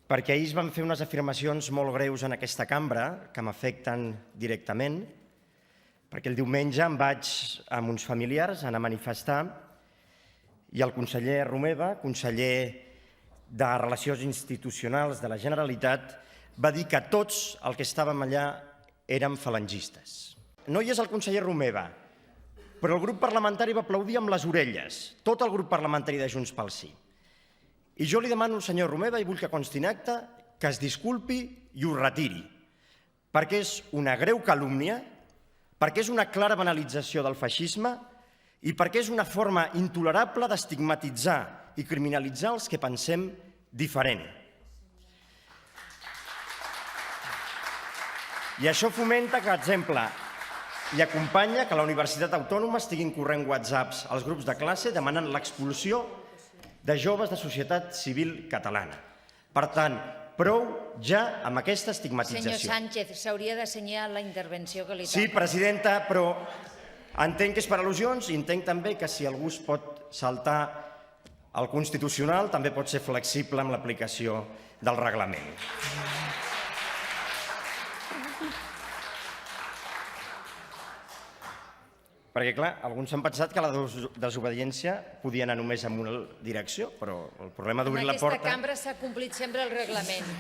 perquè ahir es van fer unes afirmacions molt greus en aquesta cambra que m'afecten directament, perquè el diumenge em vaig amb uns familiars anar a manifestar i el conseller Romeva, conseller de Relacions Institucionals de la Generalitat, va dir que tots els que estàvem allà érem falangistes. No hi és el conseller Romeva, però el grup parlamentari va aplaudir amb les orelles, tot el grup parlamentari de Junts pel Sí. I jo li demano al senyor Romeva, i vull que consti en acta, que es disculpi i ho retiri, perquè és una greu calúmnia, perquè és una clara banalització del feixisme i perquè és una forma intolerable d'estigmatitzar i criminalitzar els que pensem diferent. I això fomenta que, per exemple, i acompanya que la Universitat Autònoma estiguin corrent whatsapps als grups de classe demanant l'expulsió de joves de societat civil catalana. Per tant, prou ja amb aquesta estigmatització. Senyor Sánchez, s'hauria d'assenyar la intervenció que li toca. Sí, presidenta, però entenc que és per al·lusions i entenc també que si algú es pot saltar el Constitucional també pot ser flexible amb l'aplicació del reglament. Perquè, clar, alguns han pensat que la desobediència podia anar només en una direcció, però el problema d'obrir la porta... En aquesta cambra s'ha complit sempre el reglament.